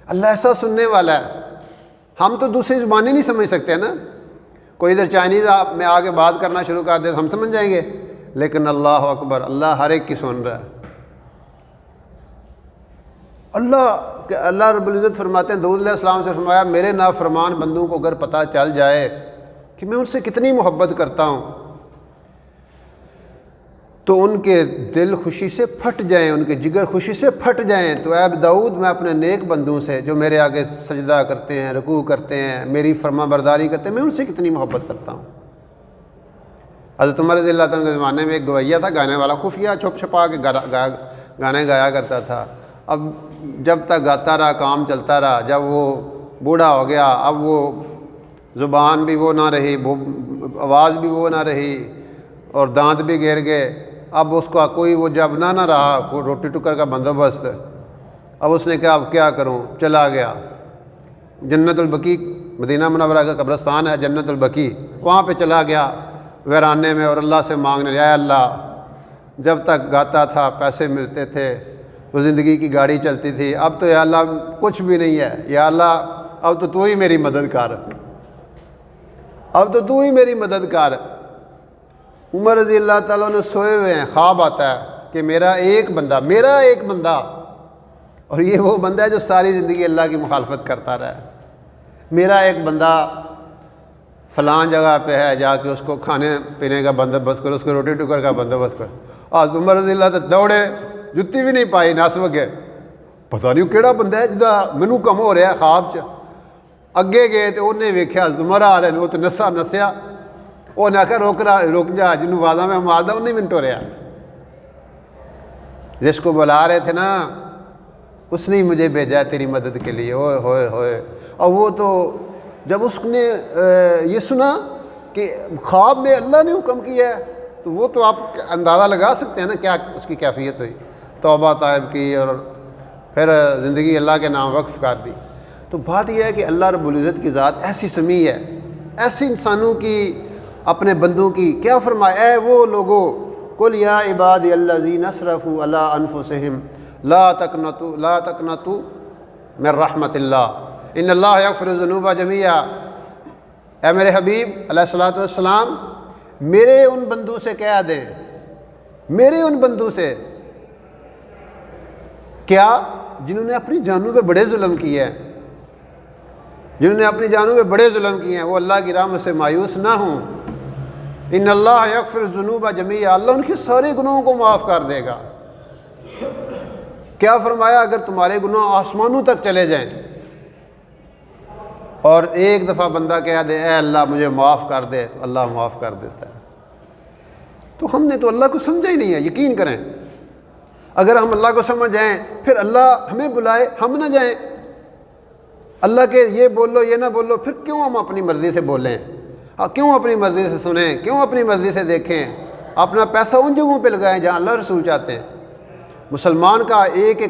اللہ ایسا سننے والا ہے، ہم تو دوسری زبانیں نہیں سمجھ سکتے نا، کوئی ادھر چائنیز میں آ کے بات کرنا شروع کر دے تو ہم سمجھ جائیں گے، لیکن اللہ اکبر، اللہ ہر ایک کی سن رہا ہے۔ اللہ رب العزت فرماتے ہیں، داؤد علیہ السلام سے فرمایا میرے نافرمان بندوں کو اگر پتہ چل جائے کہ میں ان سے کتنی محبت کرتا ہوں تو ان کے دل خوشی سے پھٹ جائیں، ان کے جگر خوشی سے پھٹ جائیں، تو اے داؤد میں اپنے نیک بندوں سے جو میرے آگے سجدہ کرتے ہیں، رکوع کرتے ہیں، میری فرما برداری کرتے ہیں، میں ان سے کتنی محبت کرتا ہوں۔ حضرت عمر رضی اللہ تعالیٰ کے زمانے میں ایک گویا تھا گانے والا، خفیہ چھپ چھپا کے گانے گایا کرتا تھا۔ اب جب تک گاتا رہا کام چلتا رہا، جب وہ بوڑھا ہو گیا اب وہ زبان بھی وہ نہ رہی، آواز بھی وہ نہ رہی، اور دانت بھی گر گئے۔ اب اس کا کوئی وہ جب نہ رہا، کوئی روٹی ٹکر کا بندوبست۔ اب اس نے کہا اب کیا کروں، چلا گیا جنت البقیع، مدینہ منورہ کا قبرستان ہے جنت البقیع، وہاں پہ چلا گیا ویرانے میں، اور اللہ سے مانگنے لگا، اے اللہ جب تک گاتا تھا پیسے ملتے تھے، وہ زندگی کی گاڑی چلتی تھی، اب تو یا اللہ کچھ بھی نہیں ہے، یا اللہ اب تو ہی میری مدد کر، اب تو ہی میری مدد کر۔ عمر رضی اللہ تعالیٰ نے سوئے ہوئے ہیں، خواب آتا ہے کہ میرا ایک بندہ، اور یہ وہ بندہ ہے جو ساری زندگی اللہ کی مخالفت کرتا رہا ہے، میرا ایک بندہ فلاں جگہ پہ ہے، جا کے اس کو کھانے پینے کا بندوبست کرو، اس کو روٹی ٹکر کا بندوبست کرو۔ آج عمر رضی اللہ تعالیٰ دوڑے، جتی بھی نہیں پائی، نس وگے، پتہ نہیں کیڑا بندہ ہے جدا مینوں کم ہو رہا ہے خواب چ۔ اگے گئے تو انہیں ویکھیا عمر آ رہے ہیں، وہ تو نسیا، وہ نے آخیا رک جا، جنوں وعدہ میں ماردا انہیں بھی نہیں ٹوریا، جس کو بلا رہے تھے نا اس نے مجھے بھیجا ہے تیری مدد کے لیے۔ ہوئے ہوئے ہوئے، اور وہ تو جب اس نے یہ سنا کہ خواب میں اللہ نے حکم کیا ہے تو وہ تو آپ اندازہ لگا سکتے ہیں نا کیا اس کی کیفیت ہوئی، توبہ طائب کی اور پھر زندگی اللہ کے نام وقف کر دی۔ تو بات یہ ہے کہ اللہ رب العزت کی ذات ایسی سمیع ہے، ایسی انسانوں کی، اپنے بندوں کی کیا فرمایا، اے وہ لوگو قل یا عبادی الذین اسرفوا علی انفسہم لا تقنطوا من رحمت اللہ ان اللہ یغفر الذنوب جمیعا۔ اے میرے حبیب علیہ الصلوۃ والسلام میرے ان بندوں سے کہہ دیں، میرے ان بندوں سے کیا، جنہوں نے اپنی جانوں پہ بڑے ظلم کیے ہیں، جنہوں نے اپنی جانوں پہ بڑے ظلم کیے ہیں، وہ اللہ کی رحمت سے مایوس نہ ہوں۔ ان اللہ یغفر الذنوب جمیعا، اللہ ان کے سارے گناہوں کو معاف کر دے گا۔ کیا فرمایا، اگر تمہارے گناہ آسمانوں تک چلے جائیں اور ایک دفعہ بندہ کہہ دے اے اللہ مجھے معاف کر دے، تو اللہ معاف کر دیتا ہے۔ تو ہم نے تو اللہ کو سمجھا ہی نہیں ہے، یقین کریں، اگر ہم اللہ کو سمجھ جائیں پھر اللہ ہمیں بلائے ہم نہ جائیں، اللہ کے یہ بولو یہ نہ بولو، پھر کیوں ہم اپنی مرضی سے بولیں، کیوں اپنی مرضی سے سنیں، کیوں اپنی مرضی سے دیکھیں، اپنا پیسہ ان جگہوں پہ لگائیں جہاں اللہ رسول چاہتے ہیں۔ مسلمان کا ایک